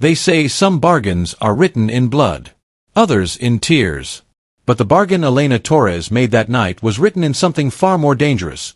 They say some bargains are written in blood, others in tears. But the bargain Elena Torres made that night was written in something far more dangerous.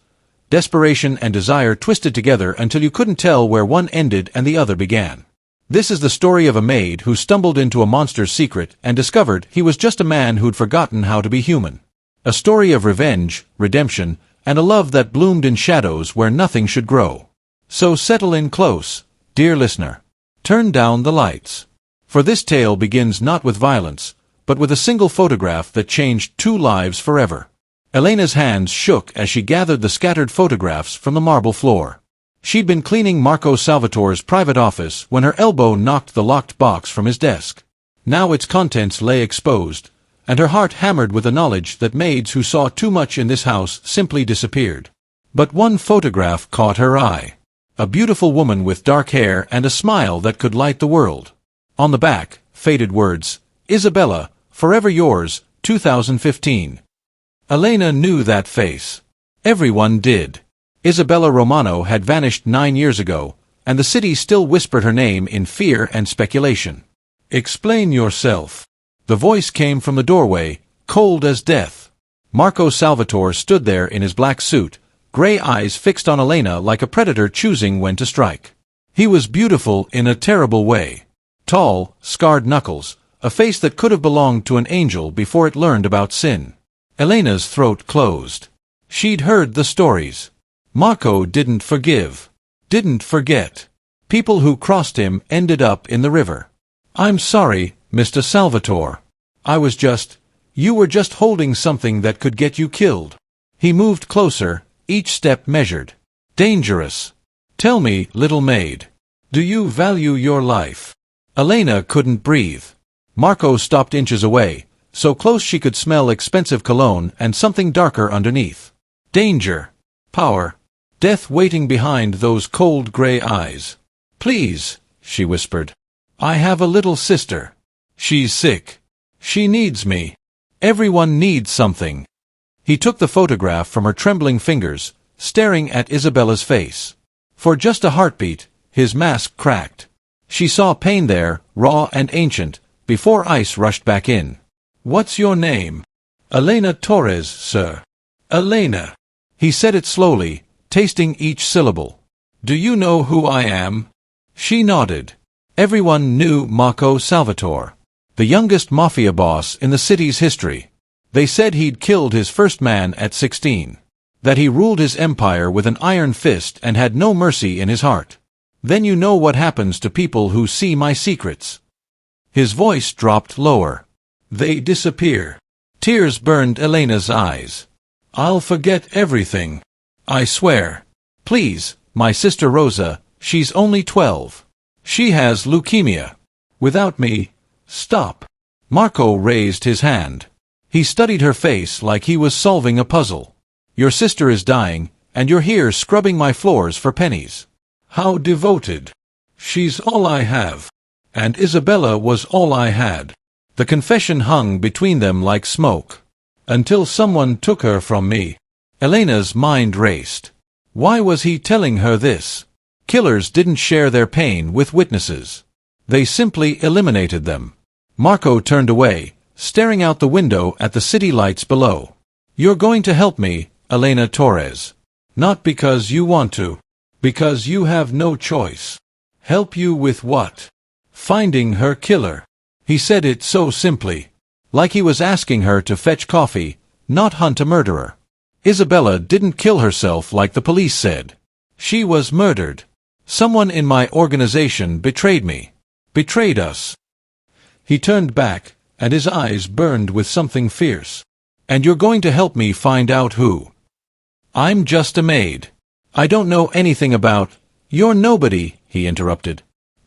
Desperation and desire twisted together until you couldn't tell where one ended and the other began. This is the story of a maid who stumbled into a monster's secret and discovered he was just a man who'd forgotten how to be human. A story of revenge, redemption, and a love that bloomed in shadows where nothing should grow. So settle in close, dear listener. Turn down the lights. For this tale begins not with violence, but with a single photograph that changed 2 lives forever. Elena's hands shook as she gathered the scattered photographs from the marble floor. She'd been cleaning Marco Salvatore's private office when her elbow knocked the locked box from his desk. Now its contents lay exposed, and her heart hammered with the knowledge that maids who saw too much in this house simply disappeared. But one photograph caught her eye. A beautiful woman with dark hair and a smile that could light the world. On the back, faded words, "Isabella, forever yours, 2015. Elena knew that face. Everyone did. Isabella Romano had vanished 9 years ago, and the city still whispered her name in fear and speculation. "Explain yourself." The voice came from the doorway, cold as death. Marco Salvatore stood there in his black suit, gray eyes fixed on Elena like a predator choosing when to strike. He was beautiful in a terrible way. Tall, scarred knuckles, a face that could have belonged to an angel before it learned about sin. Elena's throat closed. She'd heard the stories. Marco didn't forgive. Didn't forget. People who crossed him ended up in the river. "I'm sorry, Mr. Salvatore. You were just holding something that could get you killed." He moved closer, each step measured. "Dangerous. Tell me, little maid, do you value your life?" Elena couldn't breathe. Marco stopped inches away, so close she could smell expensive cologne and something darker underneath. Danger. Power. Death waiting behind those cold gray eyes. "Please," she whispered. "I have a little sister. She's sick. She needs me. Everyone needs something." He took the photograph from her trembling fingers, staring at Isabella's face. For just a heartbeat, his mask cracked. She saw pain there, raw and ancient, before ice rushed back in. "What's your name?" "Elena Torres, sir." "Elena." He said it slowly, tasting each syllable. "Do you know who I am?" She nodded. Everyone knew Marco Salvatore, the youngest Mafia boss in the city's history. They said he'd killed his first man at 16. That he ruled his empire with an iron fist and had no mercy in his heart. "Then you know what happens to people who see my secrets." His voice dropped lower. "They disappear." Tears burned Elena's eyes. "I'll forget everything. I swear. Please, my sister Rosa, she's only 12. She has leukemia. Without me, stop." Marco raised his hand. He studied her face like he was solving a puzzle. "Your sister is dying, and you're here scrubbing my floors for pennies. How devoted." "She's all I have. And Isabella was all I had." The confession hung between them like smoke. "Until someone took her from me." Elena's mind raced. Why was he telling her this? Killers didn't share their pain with witnesses. They simply eliminated them. Marco turned away, staring out the window at the city lights below. "You're going to help me, Elena Torres. Not because you want to. Because you have no choice." "Help you with what?" "Finding her killer." He said it so simply. Like he was asking her to fetch coffee, not hunt a murderer. Isabella didn't kill herself like the police said. She was murdered. Someone in my organization betrayed me. Betrayed us. He turned back, and his eyes burned with something fierce. "And you're going to help me find out who?" "I'm just a maid. I don't know anything about—" "You're nobody," he interrupted.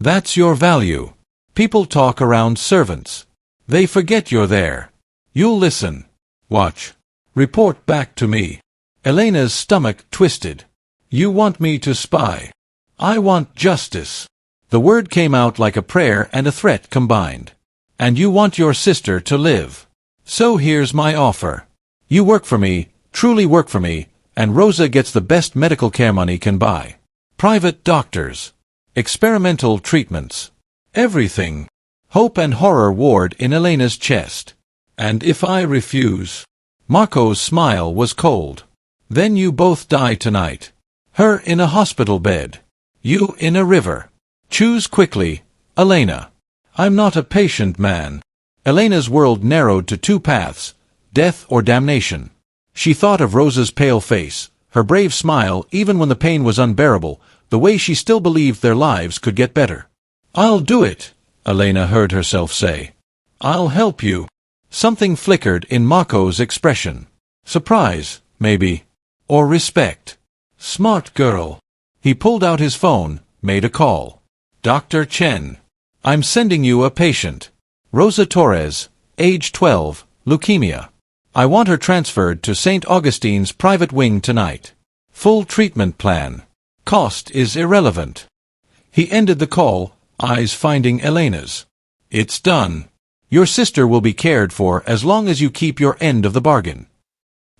"That's your value. People talk around servants. They forget you're there. You'll listen. Watch. Report back to me." Elena's stomach twisted. "You want me to spy. I want justice." The word came out like a prayer and a threat combined. "And you want your sister to live. So here's my offer. You work for me, truly work for me, and Rosa gets the best medical care money can buy. Private doctors. Experimental treatments. Everything. Hope and horror warred in Elena's chest. And if I refuse? Marco's smile was cold. Then you both die tonight. Her in a hospital bed. You in a river. Choose quickly, Elena. I'm not a patient man. Elena's world narrowed to two paths, death or damnation. She thought of Rosa's pale face, her brave smile even when the pain was unbearable, the way she still believed their lives could get better. I'll do it, Elena heard herself say. I'll help you. Something flickered in Marco's expression. Surprise, maybe. Or respect. Smart girl. He pulled out his phone, made a call. Dr. Chen. I'm sending you a patient. Rosa Torres, age 12, leukemia. I want her transferred to St. Augustine's private wing tonight. Full treatment plan. Cost is irrelevant. He ended the call, eyes finding Elena's. It's done. Your sister will be cared for as long as you keep your end of the bargain.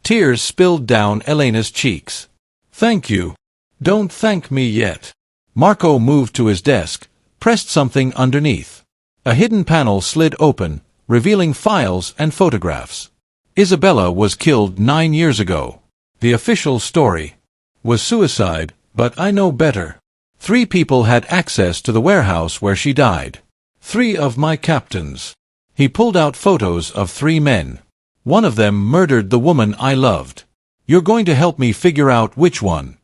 Tears spilled down Elena's cheeks. Thank you. Don't thank me yet. Marco moved to his desk, pressed something underneath. A hidden panel slid open, revealing files and photographs. Isabella was killed 9 years ago. The official story was suicide, but I know better. 3 people had access to the warehouse where she died. 3 of my captains. He pulled out photos of 3 men. One of them murdered the woman I loved. You're going to help me figure out which one.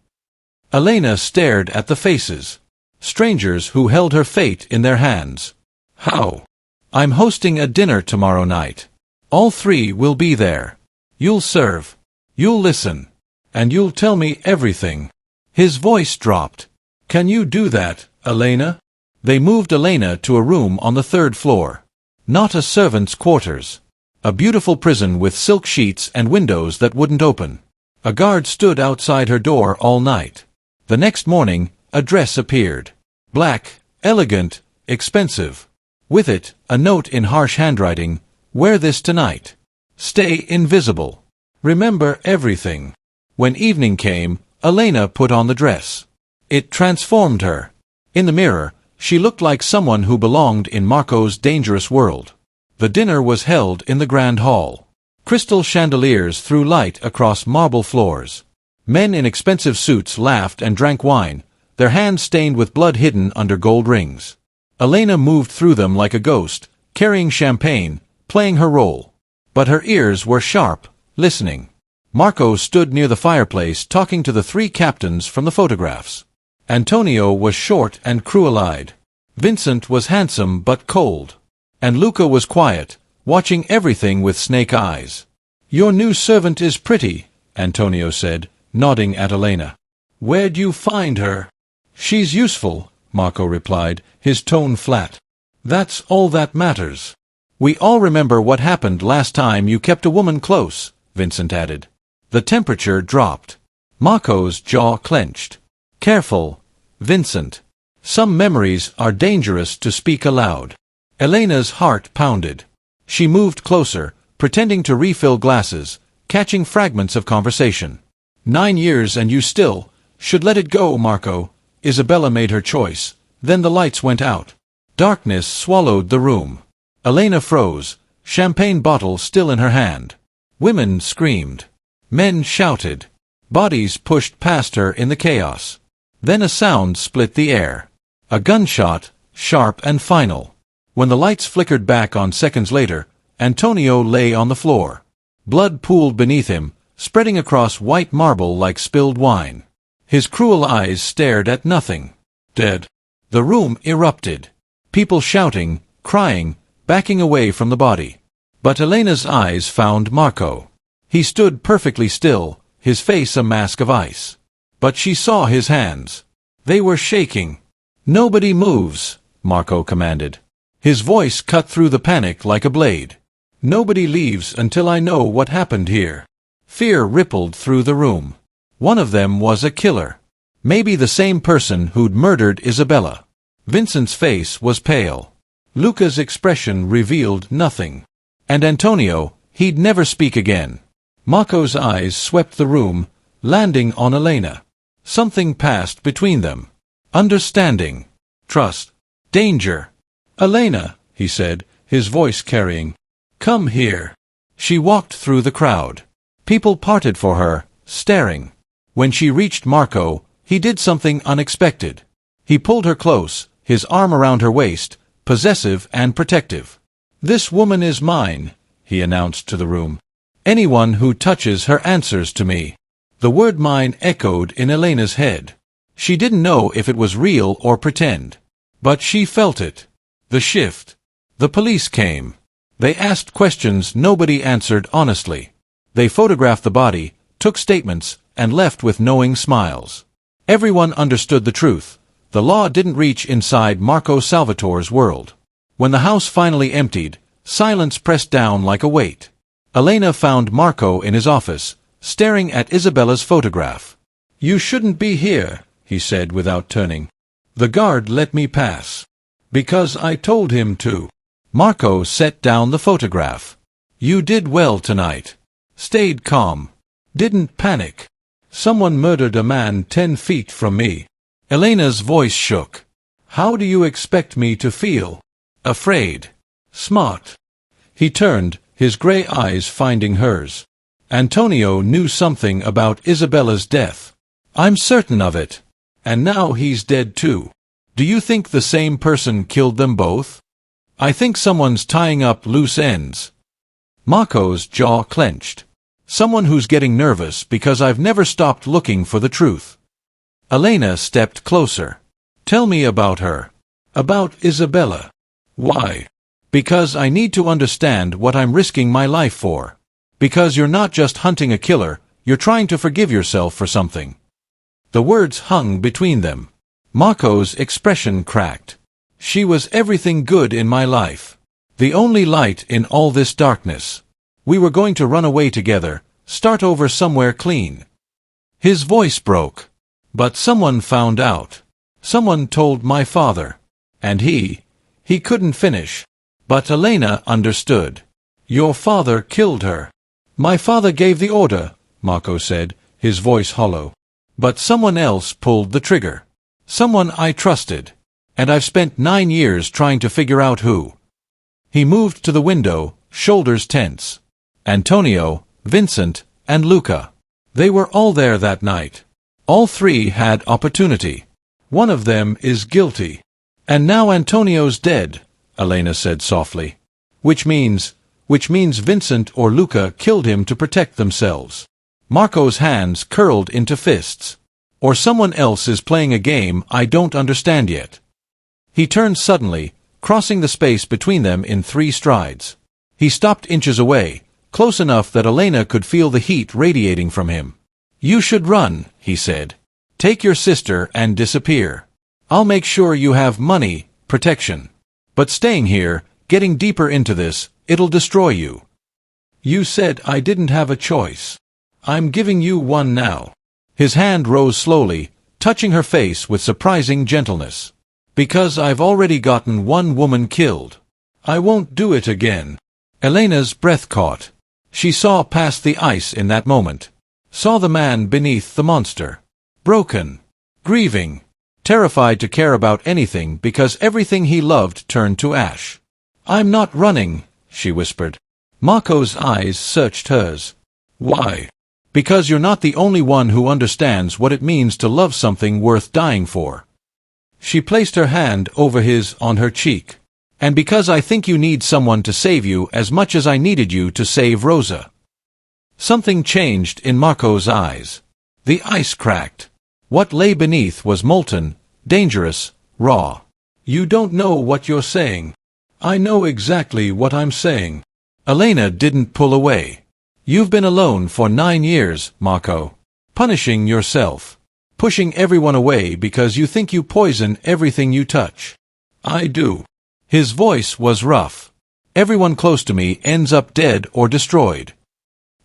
Elena stared at the faces. Strangers who held her fate in their hands. How? I'm hosting a dinner tomorrow night. All 3 will be there. You'll serve. You'll listen. And you'll tell me everything. His voice dropped. Can you do that, Elena? They moved Elena to a room on the 3rd floor. Not a servant's quarters. A beautiful prison with silk sheets and windows that wouldn't open. A guard stood outside her door all night. The next morning, a dress appeared. Black, elegant, expensive. With it, a note in harsh handwriting, wear this tonight. Stay invisible. Remember everything. When evening came, Elena put on the dress. It transformed her. In the mirror, she looked like someone who belonged in Marco's dangerous world. The dinner was held in the grand hall. Crystal chandeliers threw light across marble floors. Men in expensive suits laughed and drank wine, their hands stained with blood hidden under gold rings. Elena moved through them like a ghost, carrying champagne, playing her role. But her ears were sharp, listening. Marco stood near the fireplace talking to the 3 captains from the photographs. Antonio was short and cruel-eyed. Vincent was handsome but cold. And Luca was quiet, watching everything with snake eyes. Your new servant is pretty, Antonio said, nodding at Elena. Where'd you find her? She's useful, Marco replied, his tone flat. That's all that matters. We all remember what happened last time you kept a woman close, Vincent added. The temperature dropped. Marco's jaw clenched. Careful, Vincent. Some memories are dangerous to speak aloud. Elena's heart pounded. She moved closer, pretending to refill glasses, catching fragments of conversation. 9 years and you still should let it go, Marco. Isabella made her choice. Then the lights went out. Darkness swallowed the room. Elena froze, champagne bottle still in her hand. Women screamed. Men shouted. Bodies pushed past her in the chaos. Then a sound split the air. A gunshot, sharp and final. When the lights flickered back on seconds later, Antonio lay on the floor. Blood pooled beneath him, spreading across white marble like spilled wine. His cruel eyes stared at nothing. Dead. The room erupted. People shouting, crying, backing away from the body. But Elena's eyes found Marco. He stood perfectly still, his face a mask of ice. But she saw his hands. They were shaking. Nobody moves, Marco commanded. His voice cut through the panic like a blade. Nobody leaves until I know what happened here. Fear rippled through the room. One of them was a killer. Maybe the same person who'd murdered Isabella. Vincent's face was pale. Luca's expression revealed nothing. And Antonio, he'd never speak again. Marco's eyes swept the room, landing on Elena. Something passed between them. Understanding. Trust. Danger. "Elena," he said, his voice carrying. "Come here." She walked through the crowd. People parted for her, staring. When she reached Marco, he did something unexpected. He pulled her close, his arm around her waist, possessive and protective. "This woman is mine," he announced to the room. "Anyone who touches her answers to me." The word mine echoed in Elena's head. She didn't know if it was real or pretend. But she felt it. The shift. The police came. They asked questions nobody answered honestly. They photographed the body, took statements, and left with knowing smiles. Everyone understood the truth. The law didn't reach inside Marco Salvatore's world. When the house finally emptied, silence pressed down like a weight. Elena found Marco in his office, staring at Isabella's photograph. "You shouldn't be here," he said without turning. "The guard let me pass. Because I told him to." Marco set down the photograph. "You did well tonight. Stayed calm. Didn't panic. Someone murdered a man 10 feet from me." Elena's voice shook. "How do you expect me to feel? Afraid? Smart?" He turned, his gray eyes finding hers. "Antonio knew something about Isabella's death. I'm certain of it. And now he's dead too. Do you think the same person killed them both? I think someone's tying up loose ends." Marco's jaw clenched. "Someone who's getting nervous because I've never stopped looking for the truth." Elena stepped closer. "Tell me about her. About Isabella." "Why?" "Because I need to understand what I'm risking my life for. Because you're not just hunting a killer, you're trying to forgive yourself for something." The words hung between them. Marco's expression cracked. "She was everything good in my life. The only light in all this darkness. We were going to run away together, start over somewhere clean." His voice broke. "But someone found out. Someone told my father. And he couldn't finish." But Elena understood. "Your father killed her." "My father gave the order," Marco said, his voice hollow. "But someone else pulled the trigger. Someone I trusted. And I've spent 9 years trying to figure out who." He moved to the window, shoulders tense. Antonio, Vincent, and Luca. They were all there that night. All 3 had opportunity. One of them is guilty. "And now Antonio's dead," Elena said softly. Which means Vincent or Luca killed him to protect themselves." Marco's hands curled into fists. "Or someone else is playing a game I don't understand yet." He turned suddenly, crossing the space between them in 3 strides. He stopped inches away, close enough that Elena could feel the heat radiating from him. "You should run," he said. "Take your sister and disappear. I'll make sure you have money, protection. But staying here, getting deeper into this, it'll destroy you." "You said I didn't have a choice. I'm giving you one now." His hand rose slowly, touching her face with surprising gentleness. "Because I've already gotten 1 woman killed. I won't do it again." Elena's breath caught. She saw past the ice in that moment. Saw the man beneath the monster. Broken. Grieving. Terrified to care about anything because everything he loved turned to ash. "I'm not running," she whispered. Marco's eyes searched hers. "Why?" "Because you're not the only one who understands what it means to love something worth dying for." She placed her hand over his on her cheek. "And because I think you need someone to save you as much as I needed you to save Rosa." Something changed in Marco's eyes. The ice cracked. What lay beneath was molten, dangerous, raw. "You don't know what you're saying." "I know exactly what I'm saying." Elena didn't pull away. "You've been alone for 9 years, Marco. Punishing yourself. Pushing everyone away because you think you poison everything you touch." "I do." His voice was rough. "Everyone close to me ends up dead or destroyed."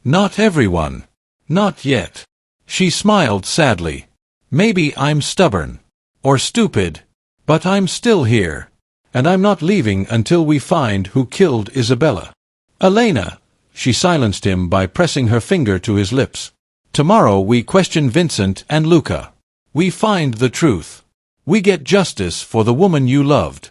"Not everyone. Not yet." She smiled sadly. "Maybe I'm stubborn. Or stupid. But I'm still here. And I'm not leaving until we find who killed Isabella." "Elena!" She silenced him by pressing her finger to his lips. "Tomorrow we question Vincent and Luca. We find the truth. We get justice for the woman you loved."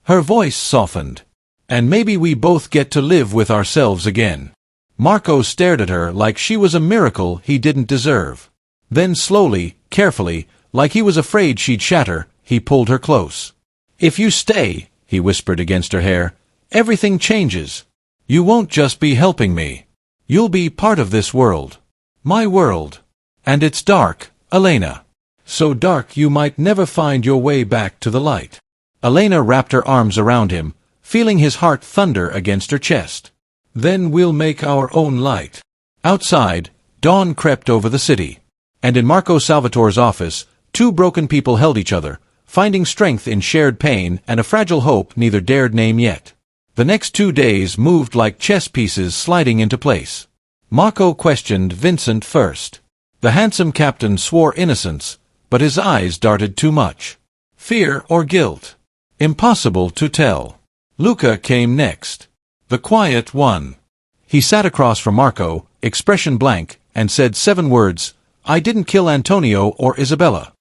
Her voice softened. And maybe we both get to live with ourselves again. Marco stared at her like she was a miracle he didn't deserve. Then slowly, carefully, like he was afraid she'd shatter, he pulled her close. "If you stay," he whispered against her hair, "everything changes. You won't just be helping me. You'll be part of this world. My world. And it's dark, Elena. So dark you might never find your way back to the light." Elena wrapped her arms around him, feeling his heart thunder against her chest. "Then we'll make our own light." Outside, dawn crept over the city. And in Marco Salvatore's office, two broken people held each other, finding strength in shared pain and a fragile hope neither dared name yet. The next 2 days moved like chess pieces sliding into place. Marco questioned Vincent first. The handsome captain swore innocence, but his eyes darted too much. Fear or guilt? Impossible to tell. Luca came next. The quiet one. He sat across from Marco, expression blank, and said 7 words, "I didn't kill Antonio or Isabella."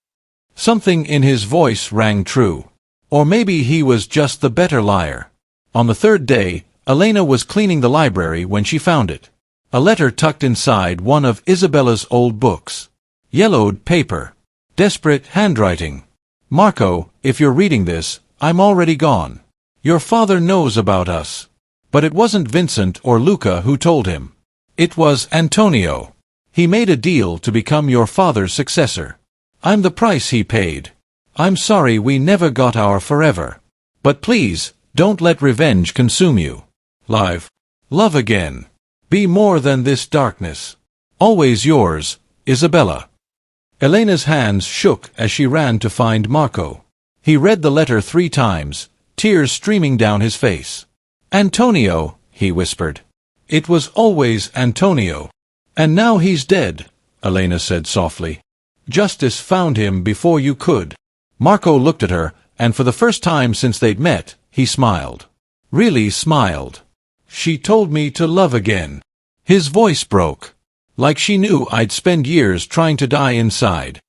Something in his voice rang true. Or maybe he was just the better liar. On the 3rd day, Elena was cleaning the library when she found it. A letter tucked inside one of Isabella's old books. Yellowed paper. Desperate handwriting. "Marco, if you're reading this, I'm already gone. Your father knows about us." But it wasn't Vincent or Luca who told him. It was Antonio. "He made a deal to become your father's successor. I'm the price he paid. I'm sorry we never got our forever. But please, don't let revenge consume you. Love again. Be more than this darkness. Always yours, Isabella." Elena's hands shook as she ran to find Marco. He read the letter 3 times, tears streaming down his face. "Antonio," he whispered. "It was always Antonio. And now he's dead," Elena said softly. "Justice found him before you could." Marco looked at her, and for the first time since they'd met, he smiled. Really smiled. "She told me to love again." His voice broke. Like she knew I'd spend years trying to die inside.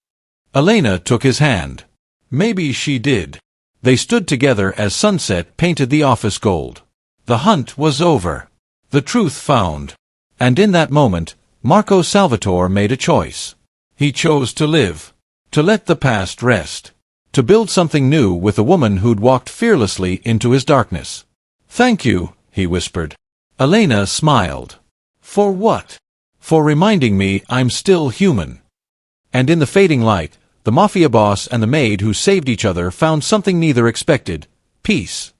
Elena took his hand. Maybe she did. They stood together as sunset painted the office gold. The hunt was over. The truth found. And in that moment, Marco Salvatore made a choice. He chose to live. To let the past rest. To build something new with a woman who'd walked fearlessly into his darkness. "Thank you," he whispered. Elena smiled. "For what?" "For reminding me I'm still human." And in the fading light, the Mafia boss and the maid who saved each other found something neither expected: peace.